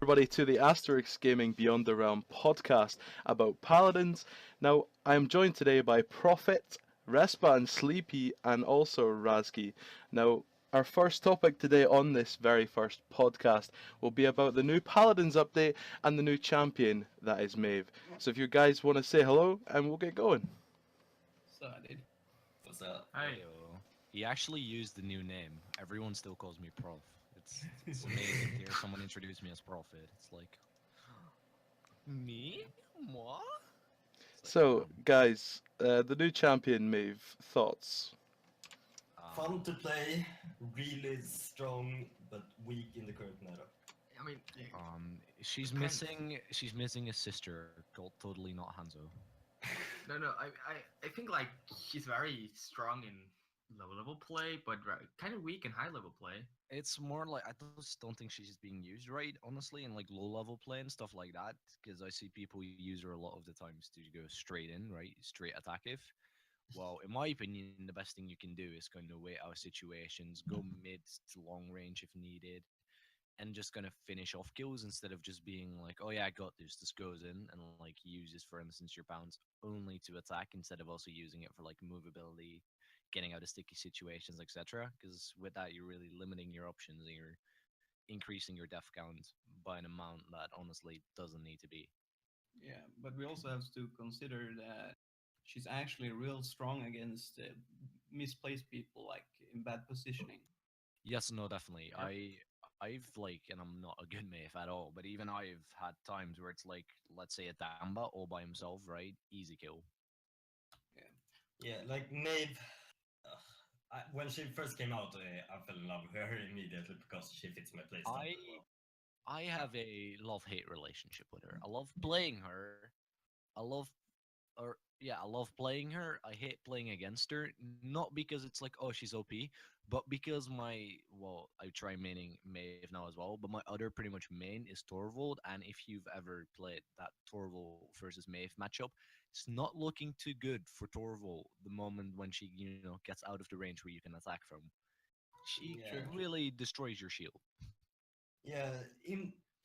everybody to the Asterix Gaming Beyond the Realm podcast about paladins. Now, I am joined today by Prophet, Respa and Sleepy, and also Razki. Now, our first topic today on this very first podcast will be about the new Paladins update and the new champion that is Maeve. So if you guys want to say hello, and we'll get going. So I did. What's up? Hey. Heyo. He actually used the new name. Everyone still calls me Prof. It's amazing to hear someone introduce me as Prophet. It's like me? Moi? It's like, So, guys, the new champion Maeve, thoughts? Fun to play, really strong, but weak in the current meta. I mean, she's Depends. missing a sister called Totally Not Hanzo. no. I think like she's very strong in low level play, but kind of weak in high level play. It's more like I just don't think she's being used right, honestly, in like low level play and stuff like that. Because I see people use her a lot of the times to go straight in, right, straight attackive. Well, in my opinion, the best thing you can do is kind of wait out situations, go mid to long range if needed, and just kind of finish off kills instead of just being like, oh yeah, I got this. This goes in and like uses, for instance, your bounce only to attack instead of also using it for like movability, getting out of sticky situations, etc. Because with that, you're really limiting your options and you're increasing your death count by an amount that honestly doesn't need to be. Yeah, but we also have to consider that she's actually real strong against misplaced people, like in bad positioning. Yes, no, definitely. Yep. I've like, and I'm not a good math at all, but even I've had times where it's like, let's say a Damba all by himself, right? Easy kill. Yeah, like Maeve. When she first came out, I fell in love with her immediately because she fits my playstyle. I I have a love-hate relationship with her. I love playing her. I love, or yeah, I love playing her. I hate playing against her, not because it's like, oh, she's OP, but because well, I try maining Maeve now as well, but my other pretty much main is Torvald, and if you've ever played that Torvald versus Maeve matchup, it's not looking too good for Torvald the moment when she, gets out of the range where you can attack from. She Yeah. really destroys your shield. Yeah,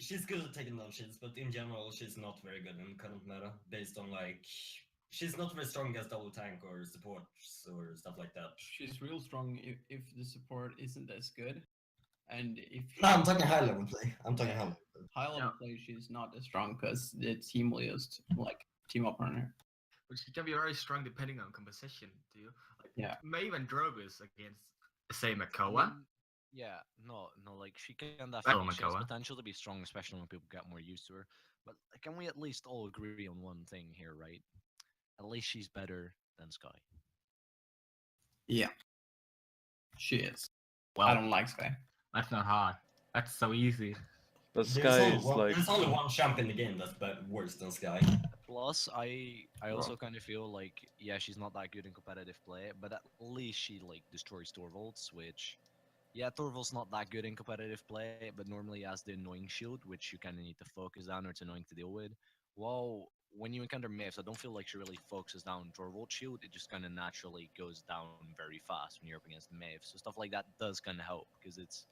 she's good at taking down shields, but in general, she's not very good in current meta. Based on like, she's not very strong against double tank or supports or stuff like that. She's real strong if the support isn't as good, and if No, I'm talking high level play. I'm talking high level. high level play, she's not as strong because the team will just like team up on her. But she can be very strong depending on composition too. Like, Yeah. Maeve and Drogus against say I Makoa. mean, yeah, no, like she can Battle definitely she has Makoa. potential to be strong, especially when people get more used to her. But can we at least all agree on one thing here, right? At least she's better than Sky. Yeah, she is. Well, I don't like Sky. that's not hard. That's so easy. But There's Sky only is one, like. there's only one champ in the game that's worse than Sky. Plus, I also kind of feel like yeah, she's not that good in competitive play, but at least she like destroys Torvalds, which yeah, Torvald's not that good in competitive play, but normally has the annoying shield, which you kind of need to focus on or it's annoying to deal with. Well, when you encounter Maves, I don't feel like she really focuses down Torvald's shield. It just kind of naturally goes down very fast when you're up against Maves. So stuff like that does kind of help because it's,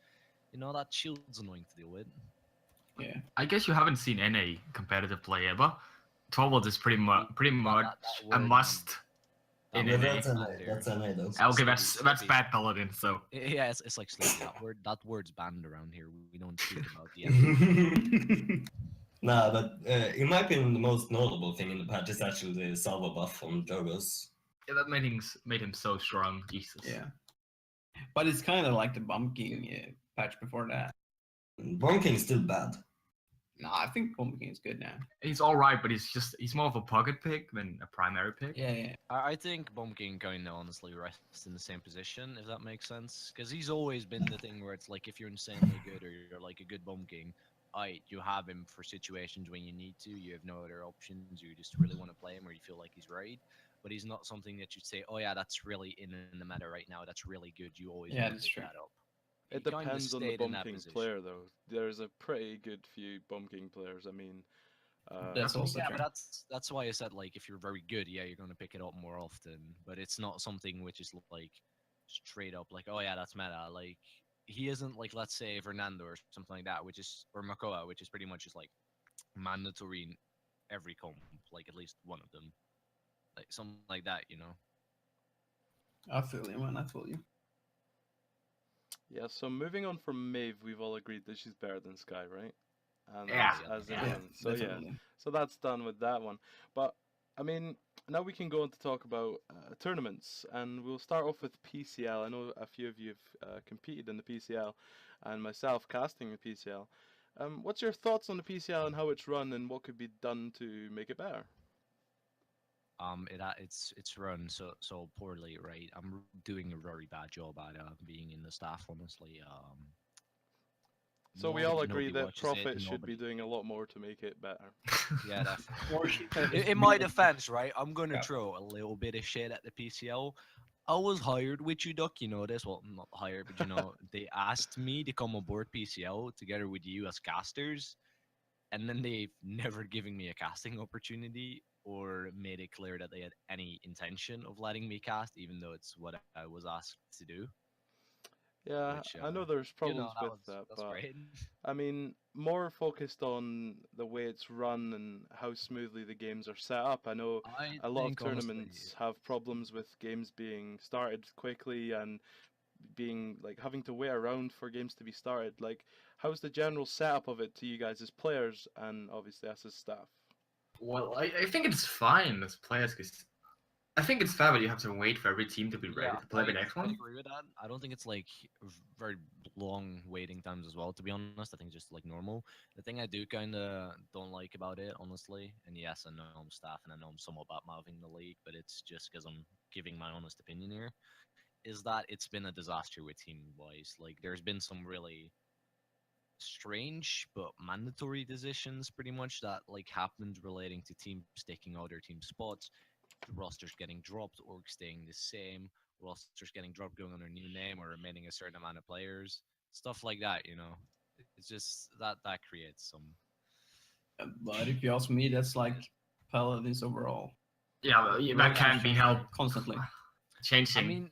that shield's annoying to deal with. Yeah. I guess you haven't seen any competitive play ever. Torvald is pretty much that a word, must That in Yeah, word NA. that's is an banned A. there. That's an A though. Okay, that's Sleepy. bad paladin. So Yeah, it's like sleepy. That word's banned around here. We don't speak about the end. Nah, but in my opinion, the most notable thing in the patch is actually the salvo buff on Drogus. yeah, that made him so strong. Jesus. Yeah. But it's kind of like the Bump King patch before that. Bomb King's still bad. No, I think Bump King is good now. He's all right, but he's more of a pocket pick than a primary pick. Yeah. I think Bomb King kind of honestly rests in the same position, if that makes sense. Because he's always been the thing where it's like if you're insanely good or you're like a good Bomb King, you have him for situations when you need to. You have no other options. You just really want to play him or you feel like he's right. But he's not something that you'd say, oh yeah, that's really in the meta right now. That's really good. You always Yeah, want to that's pick true. that up. It He kinda depends on the stayed in Bomb that King position. player, though. There's a pretty good few Bomb King players. I mean, That's also Yeah, true. but that's why I said like if you're very good, yeah, you're gonna pick it up more often. But it's not something which is like straight up like, oh yeah, that's meta. Like he isn't like, let's say, Fernando or something like that, which is, or Makoa, which is pretty much just like mandatory in every comp, like at least one of them, like something like that, you know. I feel you, man. I feel you. Yeah, so moving on from Maeve, we've all agreed that she's better than Sky, right? And Yeah, as Yeah. Yeah, everyone. So yeah, definitely. so that's done with that one. But I mean, now we can go on to talk about tournaments, and we'll start off with PCL. I know a few of you have competed in the PCL, and myself casting the PCL. What's your thoughts on the PCL and how it's run, and what could be done to make it better? It's run so poorly, right? Doing a very bad job at being in the staff, honestly. So we all agree Nobody that watches it. Profit should be Nobody. doing a lot more to make it better. Yeah, definitely. Or she could just In be my a- defense, right, I'm gonna Yeah. throw a little bit of shit at the PCL. I was hired with you, Duck. You know this. Well, not hired, but they asked me to come aboard PCL together with you as casters, and then they've never given me a casting opportunity or made it clear that they had any intention of letting me cast, even though it's what I was asked to do. Yeah, Which, I know there's problems that with was that, that's but great. I mean, more focused on the way it's run and how smoothly the games are set up. I know I a lot of think honestly, tournaments have problems with games being started quickly and being like having to wait around for games to be started. Like, how's the general setup of it to you guys as players and obviously us as staff? Well, I think it's fine as players because I think it's fair that you have to wait for every team to be ready yeah, to play the next I one. agree with that. I don't think it's like very long waiting times as well. To be honest, I think it's just like normal. The thing I do kind of don't like about it, honestly, and yes, I know I'm staff and I know I'm somewhat bad mouthing the league, but it's just because I'm giving my honest opinion here, is that it's been a disaster with team wise. Like, there's been some really strange but mandatory decisions pretty much that like happened relating to teams taking out their team spots, rosters getting dropped or staying the same, rosters getting dropped going under a new name or remaining a certain amount of players, stuff like that. It's just that creates some. But if you ask me, that's like Paladins overall. Yeah, well, Role that can't be changes helped. constantly. I Changing.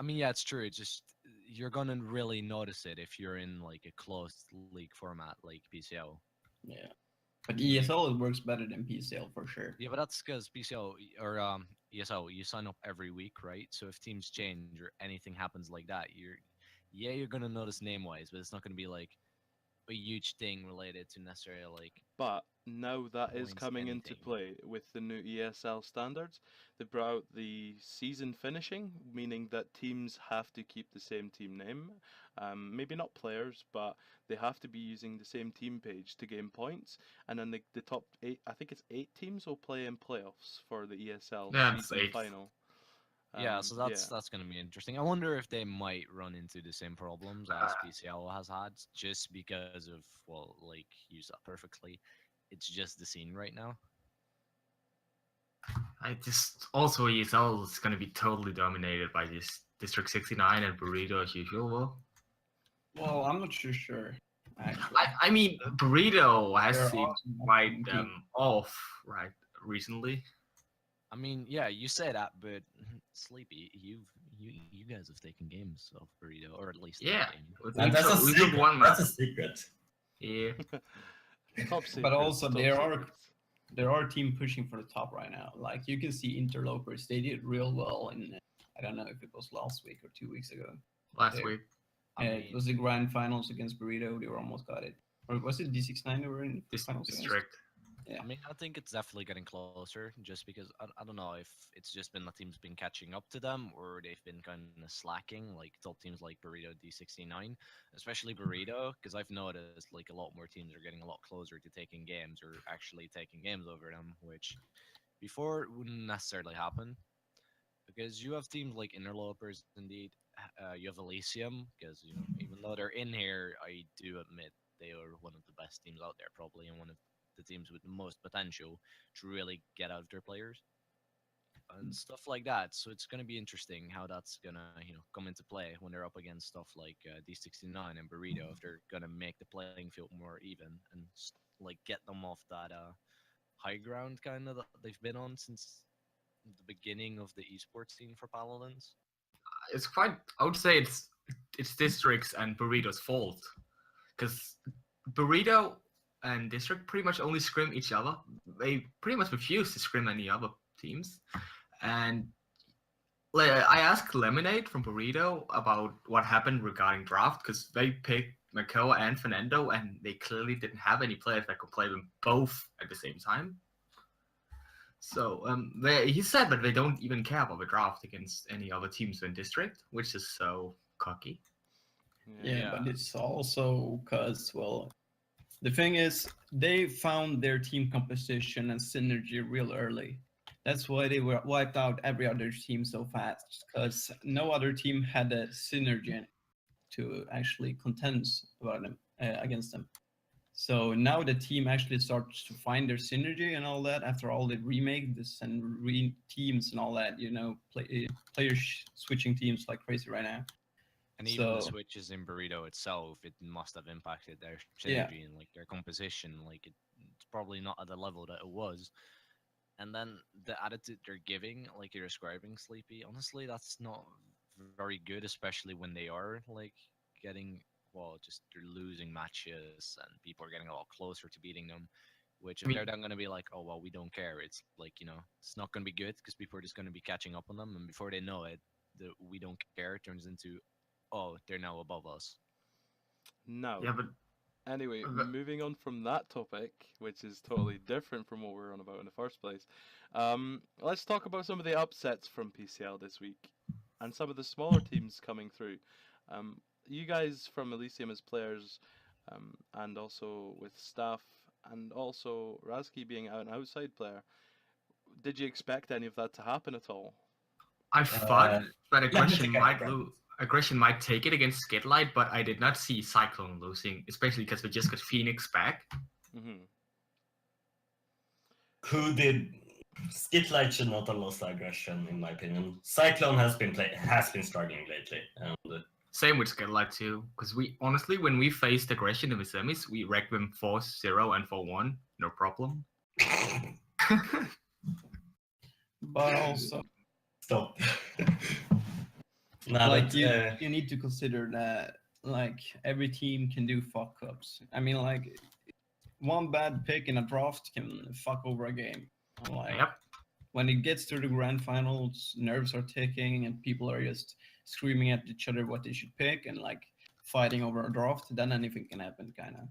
mean, yeah, it's true. It's just you're gonna really notice it if you're in like a closed league format like PCL. Yeah. But ESL it works better than PCL for sure. Yeah, but that's because PCL or ESL, you sign up every week, right? So if teams change or anything happens like that, you're gonna notice name wise, but it's not gonna be like a huge thing related to necessarily like But now that is points, coming into anything. play with the new ESL standards. They brought out the season finishing, meaning that teams have to keep the same team name. Maybe not players, but they have to be using the same team page to gain points. And then the top eight, I think it's 8 teams, will play in playoffs for the ESL Yeah, it's season eight. final. Yeah, so Yeah. that's gonna be interesting. I wonder if they might run into the same problems Uh, as PCL has had, just because of, well, like you said perfectly, it's just the scene right now. I just also ESL is going to be totally dominated by this District 69 and Burrito as usual. Well, I'm not too sure, actually. I mean, Burrito has There seemed are some quite upcoming teams. off right recently. I mean, yeah, you say that, but Sleepy, you guys have taken games of Burrito, or at least that Yeah, game. That's a we took secret. one That's map. a secret. Yeah, Top secrets. But also top secrets. there are team pushing for the top right now. Like you can see interlopers, they did real well in I don't know if it was last week or 2 weeks ago. last There. week. I It mean, was the grand finals against Burrito. They were almost got it. Or was it D69 they were in This finals against? district. Yeah. I mean, I think it's definitely getting closer, just because I don't know if it's just been the team's been catching up to them or they've been kind of slacking, like top teams like Burrito D69, especially Burrito, because I've noticed like a lot more teams are getting a lot closer to taking games or actually taking games over them, which before wouldn't necessarily happen because you have teams like Interlopers, indeed. You have Elysium, because even though they're in here, I do admit they are one of the best teams out there, probably, and one of the teams with the most potential to really get out of their players and stuff like that. So it's going to be interesting how that's going to come into play when they're up against stuff like D69 and Burrito, if they're going to make the playing field more even and like get them off that high ground kind of that they've been on since the beginning of the esports scene for Paladins. It's quite. I would say it's District's and Burrito's fault because Burrito and District pretty much only scrim each other. They pretty much refuse to scrim any other teams. And I asked Lemonade from Burrito about what happened regarding draft because they picked Makoa and Fernando, and they clearly didn't have any players that could play them both at the same time. So he said that they don't even care about the draft against any other teams in District, which is so cocky. Yeah, but it's also because, well, the thing is, they found their team composition and synergy real early. That's why they were wiped out every other team so fast, because no other team had the synergy to actually contend about them against them. So now the team actually starts to find their synergy and all that after all the remakes and teams and all that. Players switching teams like crazy right now. And even the So- switches in Burrito itself, it must have impacted their Yeah. synergy and like their composition. Like it's probably not at the level that it was. And then the attitude they're giving, like you're describing, Sleepy, honestly, that's not very good, especially when they are like getting, well, just they're losing matches and people are getting a lot closer to beating them. Which, if I they're mean- then going to be like, oh, well, we don't care, it's like, it's not going to be good because people are just going to be catching up on them. And before they know it, the we don't care turns into, oh, they're now above us. Now, Yeah, but anyway, the- moving on from that topic, which is totally different from what we were on about in the first place, let's talk about some of the upsets from PCL this week and some of the smaller teams coming through. You guys from Elysium as players, and also with staff, and also Razki being an outside player, did you expect any of that to happen at all? I thought that Aggression Aggression might take it against Skidlight, but I did not see Cyclone losing, especially because we just got Phoenix back. Hmm. Who did Skitlight should not have lost aggression, in my opinion. Cyclone has been struggling lately, and Same with Skidlight too, because we honestly, when we faced Aggression in the semis, we wrecked them 4-0 and 4-1, no problem. but also, stop. Nah, like but, you need to consider that like every team can do fuck ups. I mean, like one bad pick in a draft can fuck over a game. Like Yep. when it gets to the grand finals, nerves are ticking and people are just screaming at each other what they should pick and like fighting over a draft. Then anything can happen, kind of.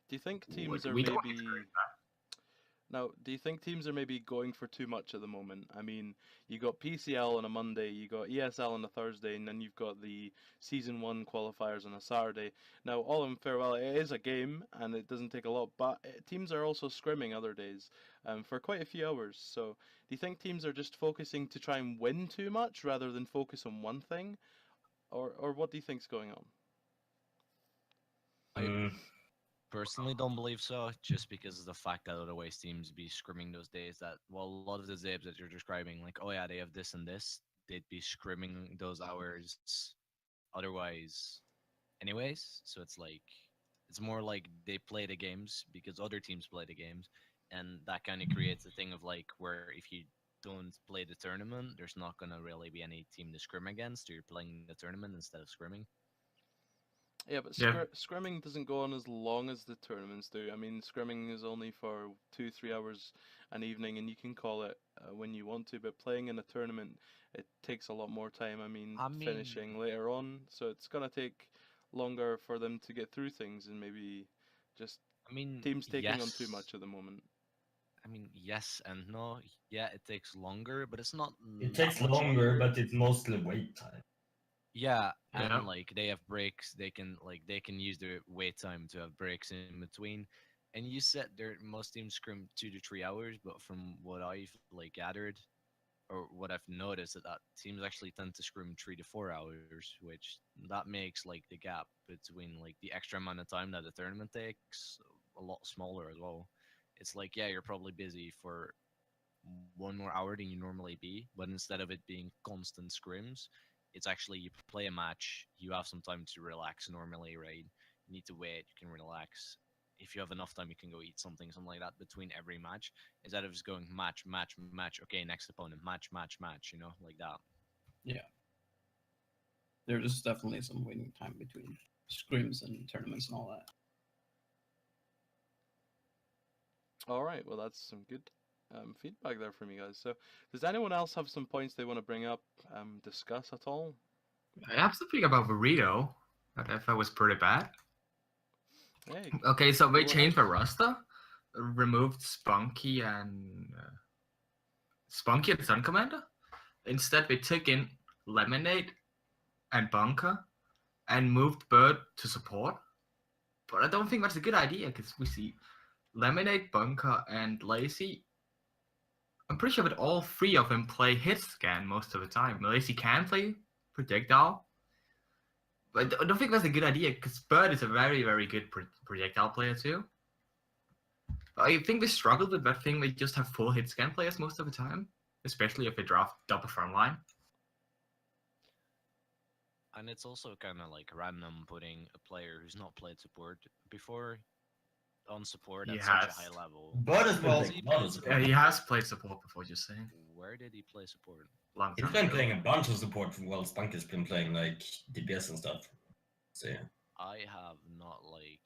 Do you think teams are We don't maybe experience that. now? Do you think teams are maybe going for too much at the moment? I mean, you got PCL on a Monday, you got ESL on a Thursday, and then you've got the season one qualifiers on a Saturday. Now, all in farewell, it is a game and it doesn't take a lot, but teams are also scrimming other days, for quite a few hours. So, do you think teams are just focusing to try and win too much rather than focus on one thing, or what do you think's going on? mm, Personally, don't believe so, just because of the fact that otherwise teams be scrimming those days that, well, a lot of the zabs that you're describing, like, oh yeah, they have this and this, they'd be scrimming those hours otherwise anyways. So it's like, it's more like they play the games because other teams play the games, and that kind of creates a thing of like, where if you don't play the tournament, there's not going to really be any team to scrim against, or you're playing the tournament instead of scrimming. Yeah, but Yeah. scrimming doesn't go on as long as the tournaments do. I mean, scrimming is only for 2-3 hours an evening, and you can call it when you want to. But playing in a tournament, it takes a lot more time. I mean, I mean- finishing later on, so it's gonna take longer for them to get through things, and maybe just I mean, teams taking on too yes. much at the moment. I mean, yes and no. Yeah, it takes longer, but it's not it that takes much longer, but it's mostly wait time. Yeah, Yeah. and like they have breaks. They can use their wait time to have breaks in between. And you said their most teams scrim 2 to 3 hours, but from what I've like gathered or what I've noticed, that teams actually tend to scrim 3 to 4 hours, which that makes like the gap between like the extra amount of time that the tournament takes a lot smaller as well. It's like, yeah, you're probably busy for 1 more hour than you normally be, but instead of it being constant scrims, it's actually you play a match, you have some time to relax normally, right? You need to wait, you can relax. If you have enough time, you can go eat something like that between every match, instead of just going match, match, match. Okay, next opponent, match, match, match. Like that. Yeah. There's definitely some waiting time between scrims and tournaments and all that. All right, well, that's some good feedback there from you guys. So, does anyone else have some points they want to bring up, discuss at all? I have something about Burrito that I thought was pretty bad. Hey, Okay, so they go changed the ahead. roster, removed Spunky and Sun Commander. Instead, they took in Lemonade and Bunker and moved Bird to support. But I don't think that's a good idea because we see Lemonade, Bunker, and Lacey. I'm pretty sure that all three of them play hit scan most of the time. Lacey can play projectile, but I don't think that's a good idea because Bird is a very, very good projectile player too. I think they struggle with that thing. They just have full hit scan players most of the time, especially if they draft double front line. And it's also kind of like random putting a player who's not played support before on support He at such a has. high level. Bird has been Well, playing a lot of support. Yeah, he has played support before, just saying. Where did he play support? Long He's time been ago. playing a bunch of support while Spunk has been playing like DPS and stuff. So yeah. I have not like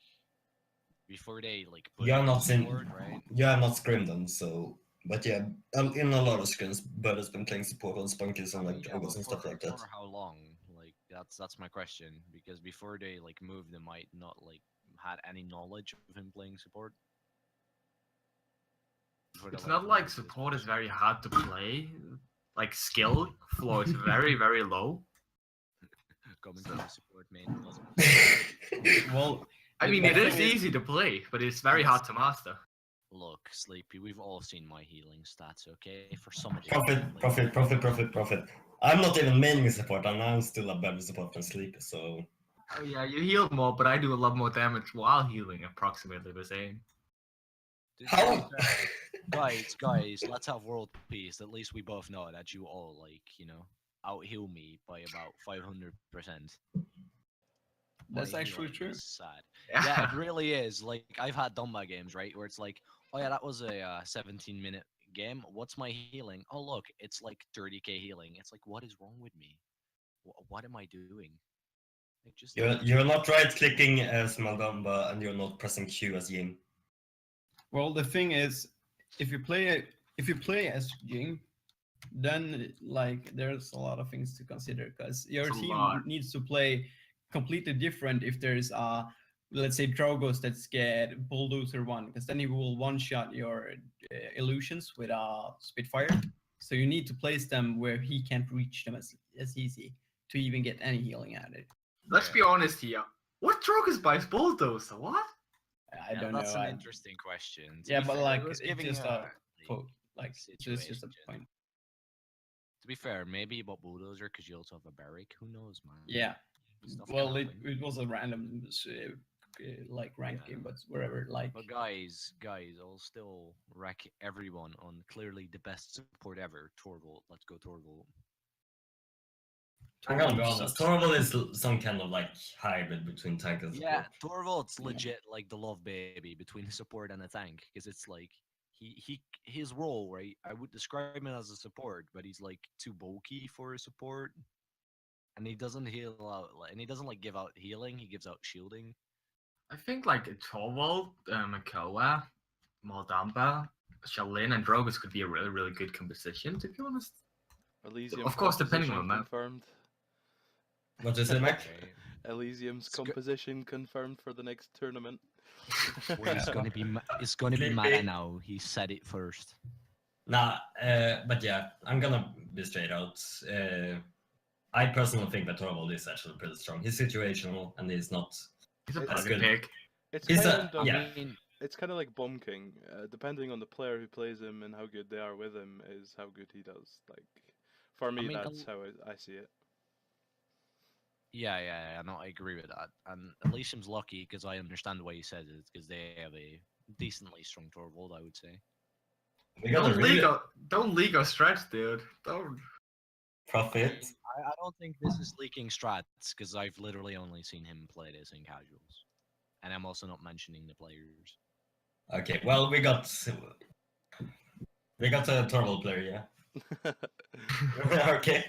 before they like put You have him not on seen. support, right? You have not scrimmed them, so. But yeah, in a lot of scrims, Bird has been playing support on Spunkies and like Yeah, Jogos but and stuff like that. for how long? Like that's my question because before they like moved, they might not like had any knowledge of him playing support. It's not like support is very hard to play. Like skill floor is very, very low. Coming from the support main doesn't. Well, I mean, the it is thing easy to play, but it's very hard to master. Look, Sleepy, we've all seen my healing stats, okay? For some of the Profit. I'm not even maining support, and I'm still a better support than Sleepy, so. Oh yeah, you heal more, but I do a lot more damage while healing approximately the same. How? Guys, let's have world peace. At least we both know that you all like, out heal me by about 500%. That's My actually healing true. is sad. Yeah, it really is. Like I've had Dunba games, right, where it's like, oh yeah, that was a 17-minute game. What's my healing? Oh look, it's like 30k healing. It's like, what is wrong with me? What am I doing? Like, just You're not right clicking as Maldamba, and you're not pressing Q as Yin. Well, the thing is, if you play as Jing, then like there's a lot of things to consider because your It's a team lot. needs to play completely different if there's let's say Drogos that's get Bulldozer 1, because then he will one-shot your illusions with a Spitfire. So you need to place them where he can't reach them as easy to even get any healing at it. Let's be honest here. What Drogus buys Bulldozer? What? I don't that's know. an interesting question. To Yeah, be but fair, like it was it's giving just a, like it's just a point. To be fair, maybe about Bulldozer because you also have a Barrack. Who knows, man? Yeah. Stuff Well, can it happen. was a random like ranked game, but wherever like. But guys, I'll still wreck everyone on clearly the best support ever, Torvald. Let's go, Torvald. I'm gonna be honest, Torvald is some kind of like hybrid between tank and support. Yeah, Torvald's legit like the love baby between a support and a tank because it's like his role, right? I would describe him as a support, but he's like too bulky for a support, and he doesn't heal out, and he doesn't like give out healing. He gives out shielding. I think like Torvald, Makoa, Moldamba, Shaolin, and Drogus could be a really, really good composition, to be honest. Elysium Of course, depending composition on the map. confirmed. What is it, Mac? Okay. Elysium's composition confirmed for the next tournament. Well, it's gonna be meta now. He said it first. Nah, but yeah, I'm gonna be straight out. I personally think that Torvald is actually pretty strong. He's situational and he's not. He's a That's plug and good. pick. It's He's kind a- of yeah. it's kind of like Bomb King. Depending on the player who plays him and how good they are with him, is how good he does. Like for me, mean, that's how I see it. Yeah, no, I agree with that. And Elysium's lucky because I understand why he says it because they have a decently strong Torvald, I would say. We got a Don't league or stretch, dude. Don't. Profit. I don't think this is leaking strats because I've literally only seen him play this in casuals, and I'm also not mentioning the players. Okay, well we got a Torvald player, yeah. Okay.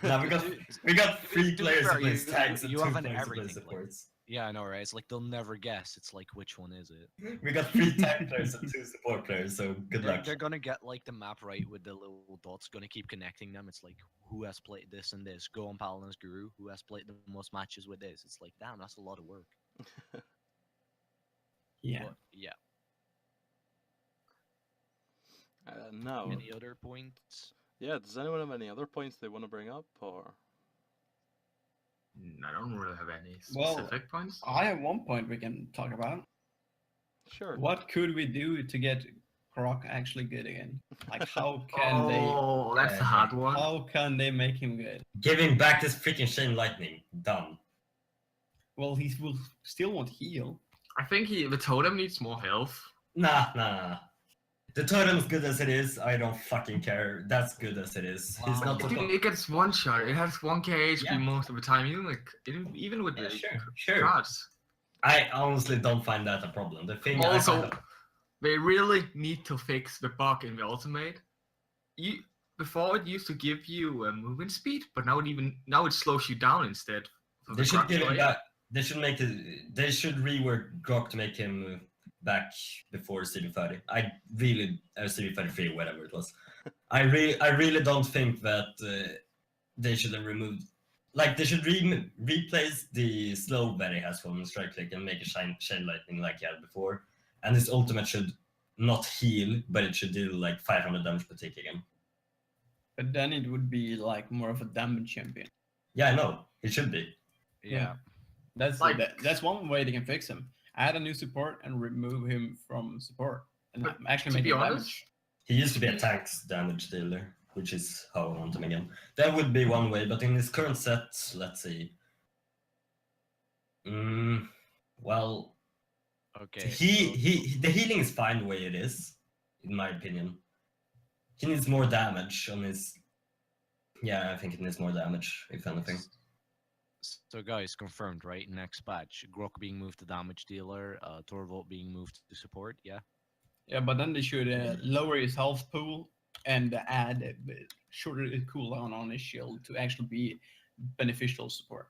Now we got three To be players who fair, plays tanks and you 2 have an players who plays everything. Like, supports. yeah, I know, right? It's like they'll never guess. It's like, which one is it? We got 3 tank players and 2 support players, so good luck. They're gonna get like the map right with the little dots. Gonna keep connecting them. It's like who has played this and this. Go on Paladin's Guru. Who has played the most matches with this? It's like, damn, that's a lot of work. Yeah. But, yeah. Now, Any other points? yeah, does anyone have any other points they want to bring up, or? I don't really have any Well, specific points. I have one point we can talk about. Sure. What could we do to get Croc actually good again? Like, how can Oh, that's a hard one. how can they make him good? Give him back this freaking Chain Lightning. Done. Well, he will still won't heal. I think the totem needs more health. Nah. The totem's good as it is. I don't fucking care. That's good as it is. He's Wow. not Dude, supposed. it gets one shot. It has 1k HP Yeah. most of the time. Even with Yeah, the sure. cards. I honestly don't find that a problem. The thing I Also, find they really need to fix the bug in the ultimate. Before it used to give you movement speed, but now it slows you down instead. for they the should Grok give him player. back. They should make it. They should rework Grok to make him back before CV30. I really CV33, whatever it was. I really don't think that they should have removed. Like they should replace the slow that he has from strike click and make a chain lightning like he had before. And his ultimate should not heal, but it should do like 500 damage per tick again. But then it would be like more of a damage champion. Yeah, I know. It should be. Yeah. That's Like- that's one way they can fix him. Add a new support and remove him from support, and But actually to make be him honest, damage. He used to be a tax damage dealer, which is how I want him again. That would be one way, but in his current set, let's see. Well, Okay. the healing is fine the way it is, in my opinion. He needs more damage on his. Yeah, I think it needs more damage, if anything. So guys, confirmed, right? Next patch, Grok being moved to damage dealer, Torvald being moved to support. Yeah. Yeah, but then they should lower his health pool and add a shorter cooldown on his shield to actually be beneficial support.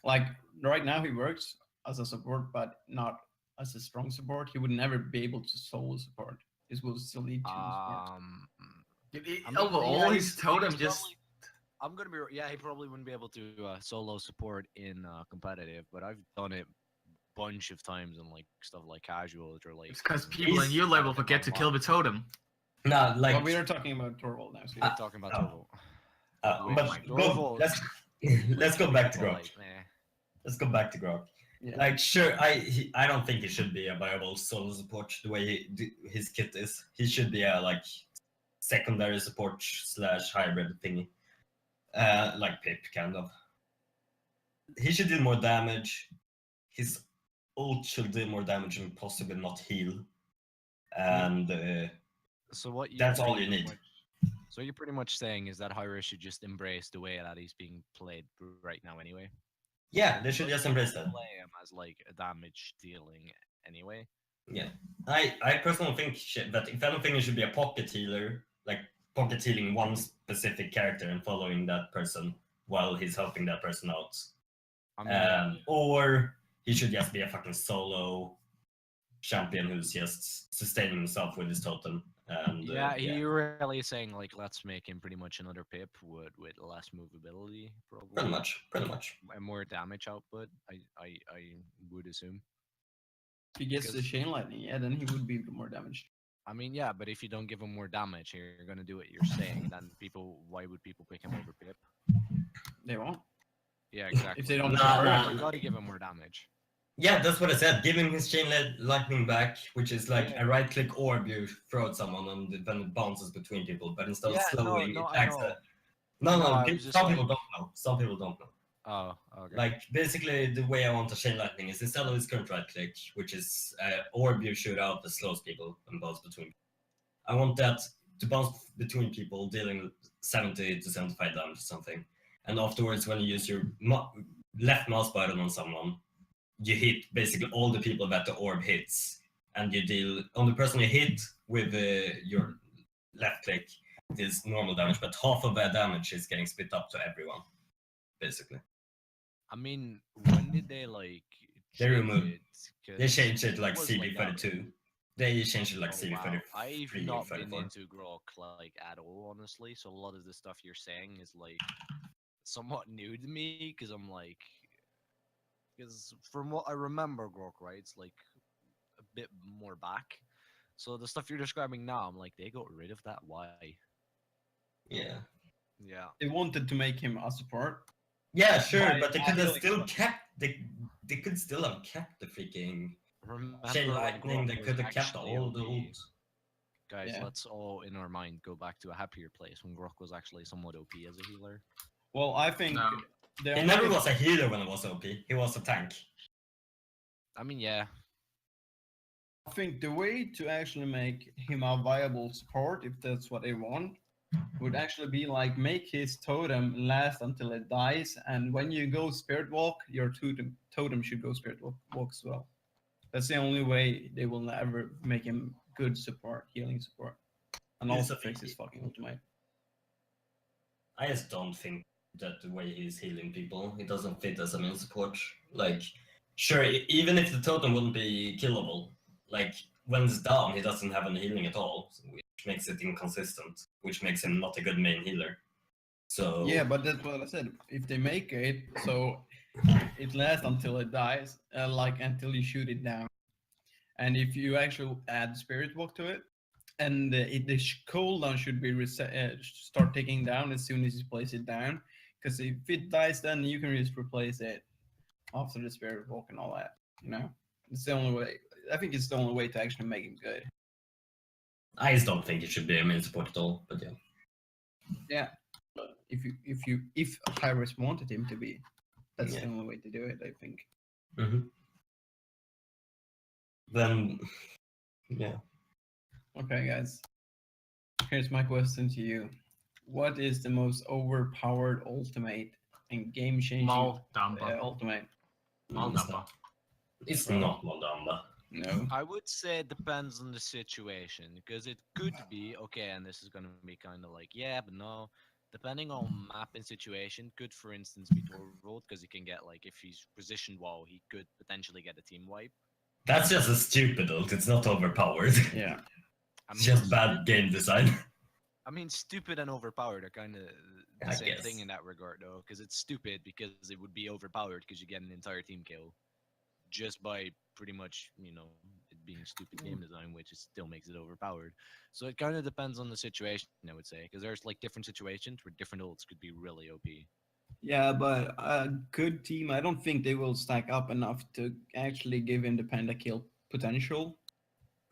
Like right now, he works as a support, but not as a strong support. He would never be able to solo support. This will still lead to support. I mean, overall, yeah, his totem he's just. probably- I'm gonna be. Yeah, he probably wouldn't be able to solo support in competitive, but I've done it bunch of times in like stuff like casuals or like. It's because people in your level forget to kill the totem. No, like. But we are talking about Torvald now. So We're talking about Torvald. but Wait, go, Torvald- let's go back to Well, Grok. like, Let's go back to Grok. yeah. Like, sure, I don't think he should be a viable solo support the way his kit is. He should be a like secondary support / hybrid thingy, like Pip kind of. He should do more damage. His ult should do more damage and possibly not heal. And So what? That's all pretty you need. much- So you're pretty much saying is that Hyra should just embrace the way that he's being played right now, anyway. yeah, they should just embrace that. Play him as like a damage dealing anyway. Yeah, I personally think that if anything, it should be a pocket healer, like pocket healing one specific character and following that person while he's helping that person out. I mean, Or he should just be a fucking solo champion who's just sustaining himself with his totem. And yeah, you're really saying like let's make him pretty much another Pip with less movability, probably. pretty much. And more damage output. I would assume. If he gets the because- chain lightning, yeah, then he would be more damaged. I mean, yeah, but if you don't give him more damage, you're gonna do what you're saying. Then why would people pick him over Pip? They won't. Yeah, exactly. If they don't Nah, You gotta give him more damage. Yeah, that's what I said. Give him his chain lightning back, which is like a right click orb you throw at someone and then it bounces between people. But instead of Yeah, slowing, no, it I acts. know. No, No, I some was just like- people don't know. Some people don't know. Oh, okay. Like basically, the way I want to chain lightning is instead of his current right click, which is orb you shoot out that slows people and bounce between. I want that to bounce between people, dealing 70 to 75 damage or something. And afterwards, when you use your left mouse button on someone, you hit basically all the people that the orb hits, and you deal on the person you hit with your left click. is normal damage, but half of that damage is getting split up to everyone, basically. I mean, when did they like They change removed- it? They 'Cause changed it like was like that, CB32. right? They changed it like Oh wow, I've CB33 or not been 34. into Grok like at all, honestly. So a lot of the stuff you're saying is like somewhat new to me, because I'm like, because from what I remember, Grok, right, it's like a bit more back. So the stuff you're describing now, I'm like, they got rid of that. Why? Yeah. Yeah. They wanted to make him a support. Yeah, sure, By but they could have adding still stuff. kept they could still have kept the freaking Remember Chain when Lightning. Grok They was could have kept actually all the OP? old. Guys, Yeah. let's all in our mind go back to a happier place when Grok was actually somewhat OP as a healer. Well, I think No. the He never only- was a healer when he was OP. He was a tank. I mean, yeah. I think the way to actually make him a viable support, if that's what they want, would actually be like make his totem last until it dies, and when you go spirit walk, your totem should go spirit walk as well. That's the only way they will ever make him good support, healing support, and He's also a- fix his fucking ultimate. I just don't think that the way he's healing people, it doesn't fit as a main support. Like, sure, even if the totem wouldn't be killable, like when it's down, he doesn't have any healing at all, which makes it inconsistent, which makes him not a good main healer. So Yeah, but that's what I said. If they make it so it lasts until it dies, like until you shoot it down, and if you actually add spirit walk to it, and the cooldown should be reset, start taking down as soon as you place it down, because if it dies, then you can just replace it after the spirit walk and all that. You know, it's the only way. I think it's the only way to actually make him good. I just don't think it should be a main support at all. But yeah, Yeah, but if Hyris wanted him to be, that's Yeah. the only way to do it. I think. then yeah, Okay, guys. Here's my question to you. What is the most overpowered ultimate and game-changing Mal Damba. ultimate? Mal it's Damba. not, it's not Moldamba. No. I would say it depends on the situation, because it could be okay, and this is gonna be kind of like yeah, but no. Depending on map and situation, could for instance be Torvald, because he can get like if he's positioned well, he could potentially get a team wipe. That's just a stupid ult. It's not overpowered. Yeah. I It's just bad stupid- game design. I mean, stupid and overpowered are kind of the I same guess. thing in that regard, though, because it's stupid because it would be overpowered because you get an entire team kill just by pretty much, it being stupid game design, which still makes it overpowered. So it kind of depends on the situation, I would say, because there's like different situations where different ults could be really OP. Yeah, but a good team, I don't think they will stack up enough to actually give him the panda kill potential.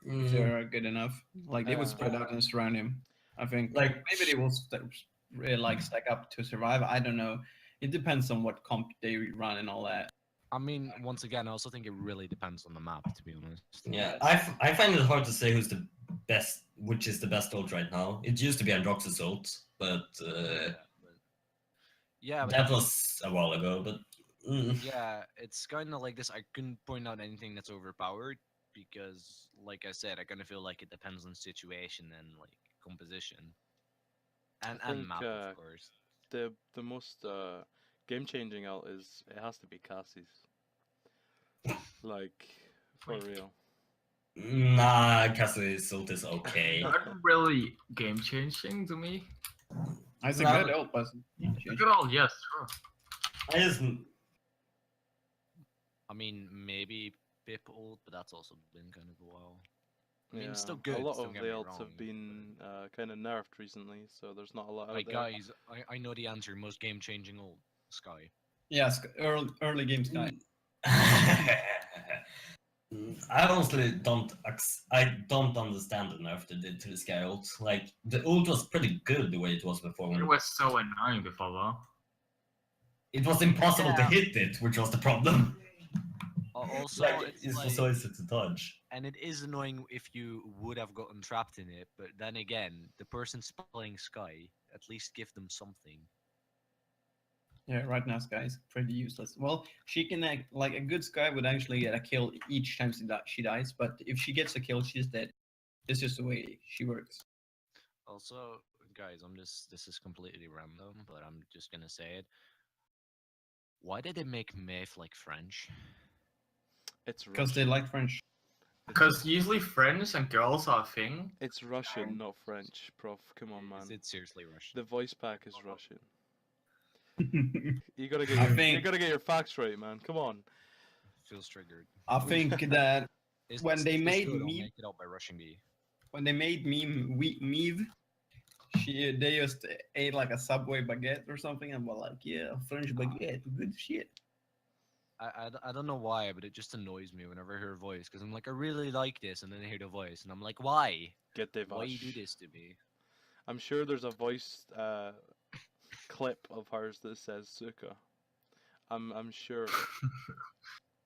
If they're good enough, like they would spread out and surround him. I think Like maybe they will stack up to survive. I don't know. It depends on what comp they run and all that. I mean, once again, I also think it really depends on the map, to be honest. Yeah, I find it hard to say who's the best, which is the best ult right now. It used to be Androx's ult, but Yeah, but that was a while ago. But yeah, it's kind of like this. I couldn't point out anything that's overpowered because, like I said, I kind of feel like it depends on situation and like composition, and think, map, of course. The most game changing ult is it has to be Cassie's. Like for Wait. real. nah, Cassie's ult is okay. Not really game changing to me. It's a No. good ult, but Good all, yes, sure. I just I mean, maybe Pip ult, but that's also been kind of a while. I mean, Yeah, it's still good. a lot don't of get the me ults wrong, have been kind of nerfed recently, so there's not a lot but, out like, there. guys, I know the answer. Most game changing ult, Sky. yeah, early game Sky. I honestly don't. I don't understand the nerf they did to the Sky ult. Like the ult was pretty good the way it was before. When It was so annoying before, though. it was impossible to Yeah. hit it, which was the problem. Also, Like it's it like, was so easy to dodge. and it is annoying if you would have gotten trapped in it, but then again, the person playing Sky, at least give them something. Yeah, right now Sky is pretty useless. Well, she can act like a good Sky would actually get a kill each time she dies, but if she gets a kill, she's dead. This is the way she works. Also, guys, this is completely random, but I'm just gonna say it. Why did they make Maeve like French? It's Because they Russian. like French. Because usually friends and girls are a thing. It's Russian, not French, Prof. Come on, man. Is it seriously Russian? The voice pack is Russian. I You gotta get I your, think- you gotta get your facts right, man. Come on. Feels triggered. think that Is When they is made good, I'll Maeve- make it up by rushing B. when they made Meave, they just ate like a Subway baguette or something and were like, yeah, French baguette, good shit. I don't know why, but it just annoys me whenever I hear a voice because I'm like, I really like this, and then I hear the voice, and I'm like, why? Get the Why you do vash. this to me? I'm sure there's a voice clip of hers that says Suka. I'm sure.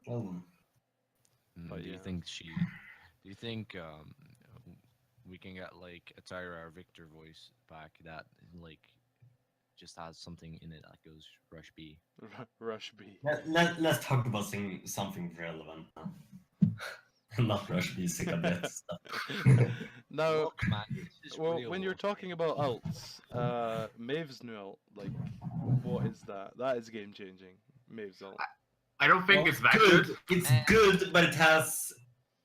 Oh, But Do you yeah. think Do you think we can get like a Tyra or Victor voice back that like just has something in it that goes Rush B? Rush B. let's talk about something relevant now. Not Rush Music a bit. Now, Look, man, this is well, real, when you're talking okay? about alts, Maeve's new alt, like, what is that? That is game changing. Maeve's alt. I don't think Well, it's that Good. good. It's good, but it has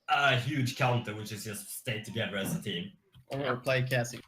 a huge counter, which is just stay together as a team Or play Cassie.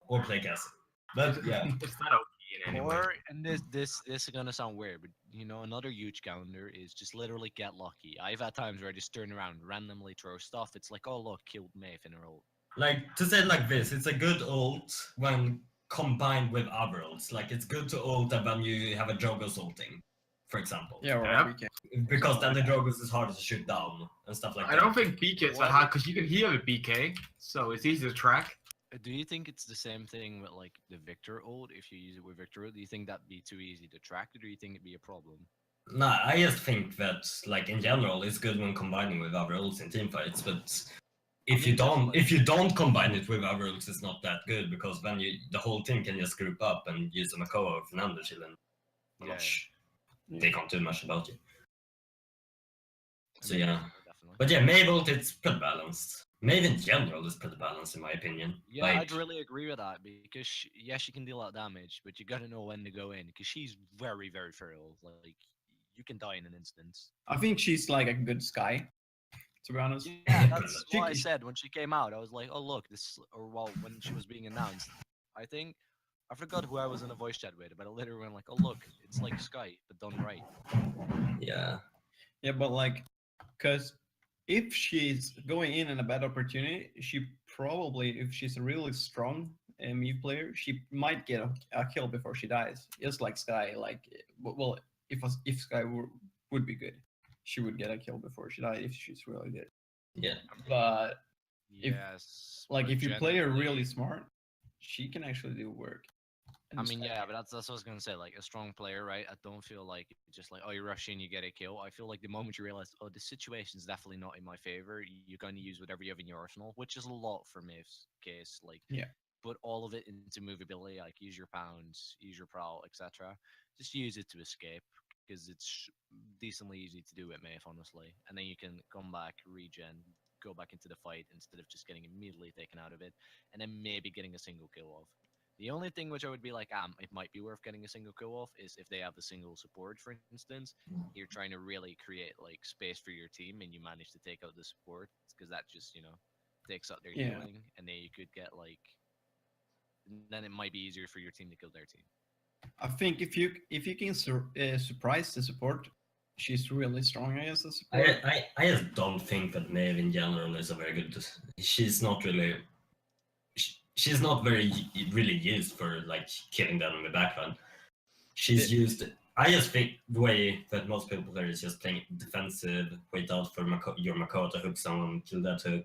or play Cassie. But yeah, It's not OP in any way. Or and this is gonna sound weird, but you know another huge counter is just literally get lucky. I've had times where I just turn around, randomly throw stuff. It's like, oh look, killed Maeve in a roll. like to say it like this, it's a good ult when combined with other ults. Like it's good to ult when you have a Jogos ulting, for example. Yeah, or Yeah. PK. Because then the Jogos is harder to shoot down and stuff like I that. don't think BK is that hard because you can heal with BK, so it's easy to track. Do you think it's the same thing with like the Victor ult? If you use it with Victor ult, do you think that'd be too easy to track, or do you think it'd be a problem? Nah, I just think that like in general it's good when combining with other ults in teamfights, but if you don't combine it with other ults, it's not that good because then the whole team can just group up and use a Makoa or Fernando shield and much they can't do much about you. So yeah. Definitely. But yeah, Maeve ult it's pretty balanced. Maeve in general is pretty balanced in my opinion. Yeah, Like, I'd really agree with that because she can deal out damage, but you gotta know when to go in because she's very, very feral. Like you can die in an instant. I think she's like a good Sky, to be honest. Yeah, that's She- what I said when she came out. I was like, oh look, this or well when she was being announced. I think I forgot who I was in a voice chat with, but I literally went like, oh look, it's like Sky but done right. yeah. Yeah, but like, because if she's going in a bad opportunity, she probably, if she's a really strong Mii player, she might get a kill before she dies. Just like Sky, like, well, if Sky would be good, she would get a kill before she died if she's really good. Yeah. But If- Yes. like, but if you play her generally- really smart, she can actually do work. I And mean, Sky yeah, can't. but that's what I was gonna say. Like a strong player, right? I don't feel like it's just like, oh, you rush in, you get a kill. I feel like the moment you realize, oh, the situation's definitely not in my favor, you're gonna use whatever you have in your arsenal, which is a lot for Maeve's case. Like, Yeah. put all of it into movability, like use your pounds, use your prowl, etc. Just use it to escape because it's decently easy to do with Maeve, honestly. And then you can come back, regen, go back into the fight instead of just getting immediately taken out of it, and then maybe getting a single kill off. The only thing which I would be like, it might be worth getting a single kill off is if they have a single support, for instance. You're trying to really create like space for your team and you manage to take out the support because that just, takes out their Yeah. healing and then you could get like, then it might be easier for your team to kill their team. I think if you can surprise the support, she's really strong as a support. I just don't think that Maeve in general is a very good. She's not really. She's not very really used for like killing them in the background. She's used. I just think the way that most people play is just playing defensive, wait out for your Makoto to hook someone, kill that hook.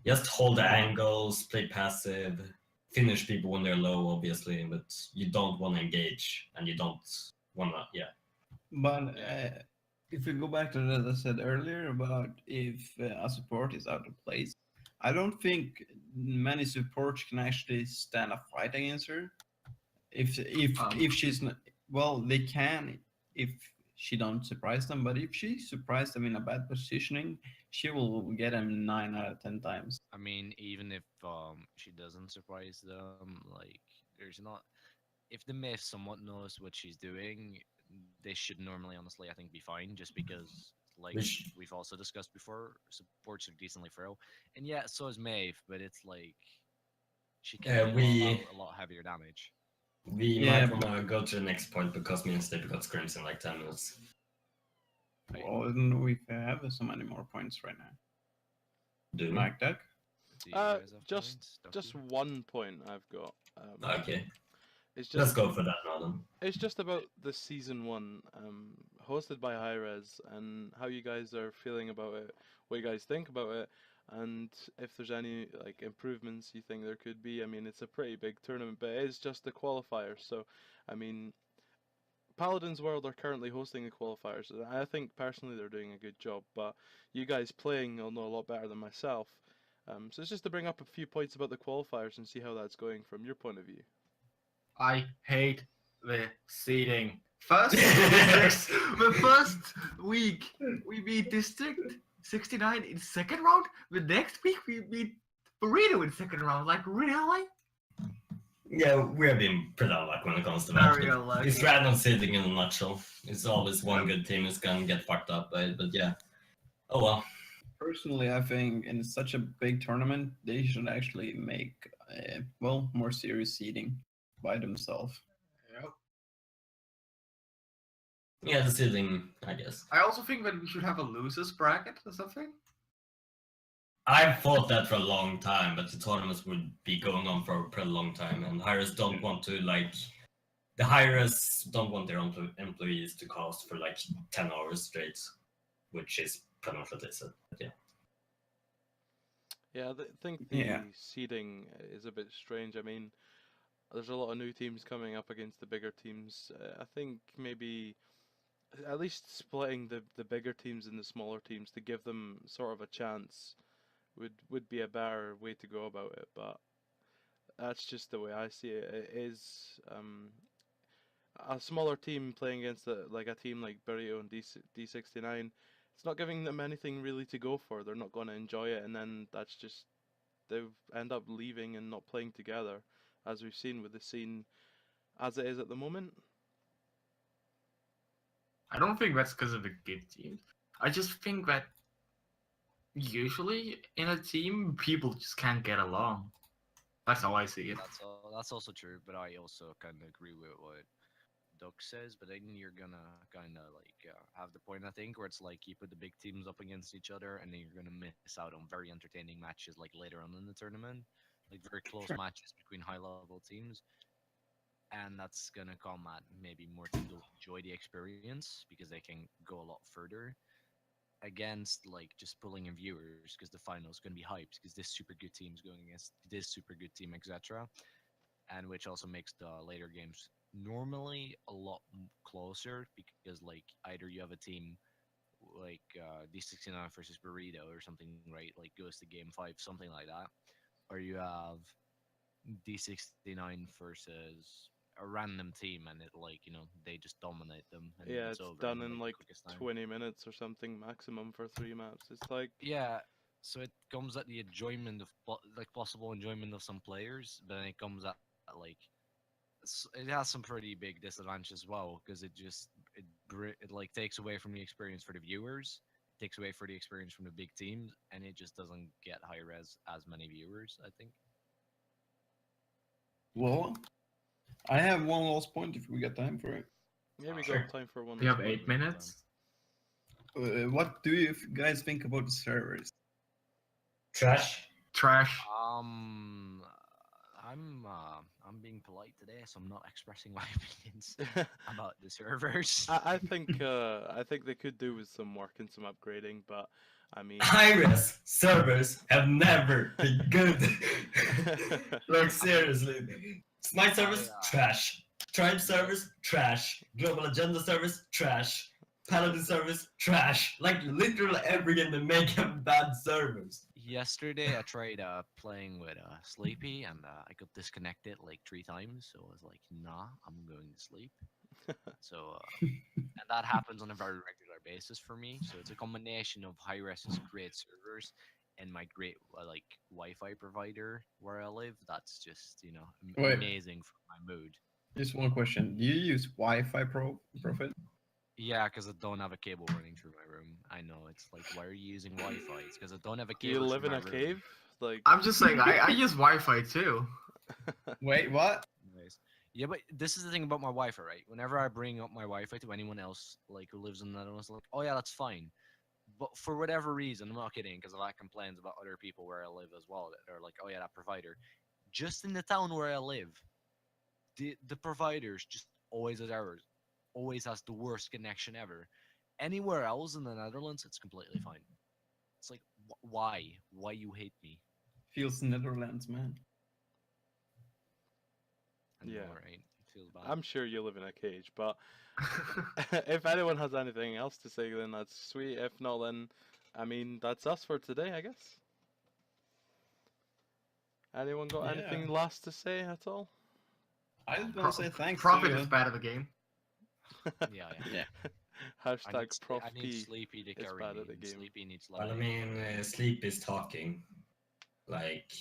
Just hold the angles, play passive, finish people when they're low, obviously, but you don't want to engage and you don't want to, yeah. But if we go back to what I said earlier about if a support is out of place, I don't think many supports can actually stand a fight against her. If she's not, well, they can if she don't surprise them. But if she surprised them in a bad positioning, she will get him 9 out of 10 times. I mean, even if she doesn't surprise them, like there's not. If the myth somewhat knows what she's doing, they should normally, honestly, I think, be fine. Just because, like We sh- we've also discussed before, supports are decently frail, and yeah, so is Maeve, but it's like she can deal we a lot heavier damage. Yeah, might want to go to the next point because me and Steve got scrims in like 10 minutes. Right. well, and we have so many more points right now. Do we? Like that. Do you guys have Just points? just Ducky? one point I've got. Okay, It's let's just go for that now then. it's just about the season one, hosted by Hi-Rez, and how you guys are feeling about it, what you guys think about it, and if there's any like improvements you think there could be. I mean, it's a pretty big tournament, but it is just the qualifiers. So, I mean, Paladins World are currently hosting the qualifiers, and I think personally they're doing a good job. But you guys playing will know a lot better than myself. So it's just to bring up a few points about the qualifiers and see how that's going from your point of view. I hate the seeding. The first week we beat District 69 in second round. The next week we beat Burrito in second round. Like really? Yeah, we have been pretty unlucky when it comes to that. Very but unlucky. It's random seeding in a nutshell. It's always one good team is gonna get fucked up, but yeah. Oh well. Personally, I think in such a big tournament, they should actually make more serious seeding by themselves. Yep. Yeah, the seeding, I guess. I also think that we should have a losers bracket or something. I've thought that for a long time, but the tournaments would be going on for a pretty long time, and hires don't want to the hires don't want their employees to cast for like 10 hours straight, which is pretty much what they said. But yeah. Yeah, I think the Yeah. seeding is a bit strange. I mean, there's a lot of new teams coming up against the bigger teams. I think maybe at least splitting the bigger teams and the smaller teams to give them sort of a chance would be a better way to go about it. But that's just the way I see it. It is a smaller team playing against a team like Burrito and D69. It's not giving them anything really to go for. They're not going to enjoy it, and then that's just they end up leaving and not playing together, as we've seen with the scene as it is at the moment. I don't think that's because of the good teams. I just think that usually in a team people just can't get along. That's how I see it. That's also true, but I also kind of agree with what Duck says. But then you're gonna kind of like have the point, I think, where it's like you put the big teams up against each other, and then you're gonna miss out on very entertaining matches like later on in the tournament, like very close Sure. matches between high-level teams, and that's gonna come at maybe more teams will enjoy the experience because they can go a lot further against like just pulling in viewers because the final is going to be hyped because this super good team is going against this super good team, etc. And which also makes the later games normally a lot closer because like either you have a team like D69 versus Burrito or something, right? Like goes to game 5, something like that, or you have D69 versus a random team and it like they just dominate them and Yeah, it's it's over done in in like like the quickest time. 20 minutes or something maximum for 3 maps. It's like Yeah, so it comes at the enjoyment of like possible enjoyment of some players, but then it comes at like it has some pretty big disadvantages as well because it like takes away from the experience for the viewers, takes away for the experience from the big teams, and it just doesn't get high res as many viewers, I think. Well, I have one last point if we got time for it. yeah, we Sure. got time for one. We have last 8 point. minutes. What do you guys think about the servers? Trash. Trash. I'm being polite today, so I'm not expressing my opinions about the servers. I think they could do with some work and some upgrading, but I mean, High-res servers have never been good. Like seriously. Smite servers, trash. Tribe servers, trash. Global Agenda servers, trash. Paladin servers, trash. Like literally every game they make have bad servers. Yesterday, I tried playing with Sleepy, and I got disconnected like 3 times. So I was like, "Nah, I'm going to sleep." So, and that happens on a very regular basis for me. So it's a combination of high-res great servers and my great like Wi-Fi provider where I live. That's just Wait. amazing for my mood. Just one question. Do you use Wi-Fi Profit? Yeah, because I don't have a cable running through my room. I know it's like, why are you using Wi-Fi? It's because I don't have a Do you cable. live through in my a room. cave? Like, I'm just saying, I use Wi-Fi too. Wait, what? Nice. Yeah, but this is the thing about my Wi-Fi, right? Whenever I bring up my Wi-Fi to anyone else, like who lives in the Netherlands, like, oh yeah, that's fine. But for whatever reason, I'm not kidding, because I've had complaints about other people where I live as well that are like, oh yeah, that provider. Just in the town where I live, the providers just always has errors, always has the worst connection ever. Anywhere else in the Netherlands, it's completely fine. It's like, why? Why you hate me? Feels Netherlands, man. I know, Yeah. right? It feels bad. I'm sure you live in a cage, but if anyone has anything else to say, then that's sweet. If not, then I mean that's us for today, I guess. Anyone got Yeah. anything last to say at all? I just want to say thanks Profit to is bad at the game. Yeah. Yeah. Hashtag Prof I need P. Sleepy to is carry bad me. at the and game. Sleepy needs Well, I love. mean, Sleep is talking. Like,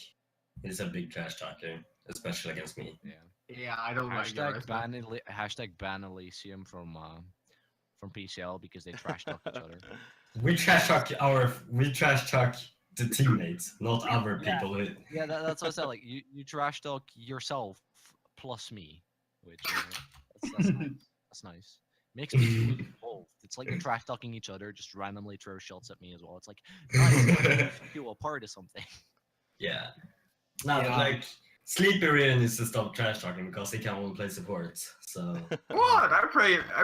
he's a big trash talker, especially against me. Yeah. Yeah, I don't like your Hashtag ban Elysium from PCL because they trash talk each other. We trash talk the teammates, not other Yeah. people. Yeah, that's what I said. Like you trash talk yourself plus me, which that's nice. That's nice. Makes me feel involved. It's like they're trash talking each other, just randomly throw shots at me as well. It's like nice, feel a part of something. Yeah. No, but Yeah. like, Sleepy really needs to stop trash talking because he can't only play support. So. What? I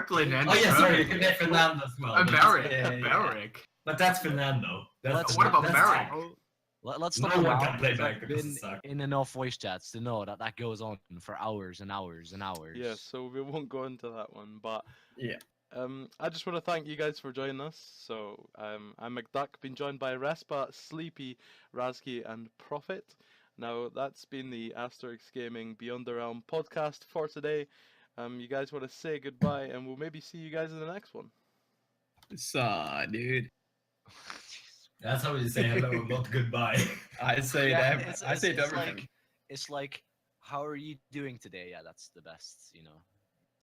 play Nando. Oh yeah, sorry, you perfectly. can get Fernando as well. And but- Barrick. Yeah, yeah. Barrick. But that's Fernando. Let's- What about that's Barrick? Let's No talk one about. can play I've back because been it sucks. in enough voice chats to know that goes on for hours and hours and hours. Yeah, so we won't go into that one, but Yeah. I just want to thank you guys for joining us. So I'm McDuck, been joined by Respa, Sleepy, Razki, and Prophet. Now that's been the Asterix Gaming Beyond the Realm podcast for today. You guys want to say goodbye, and we'll maybe see you guys in the next one. Dude. That's how you say hello, not goodbye. I say Yeah, that. I say it to everything. It's like, how are you doing today? Yeah, that's the best.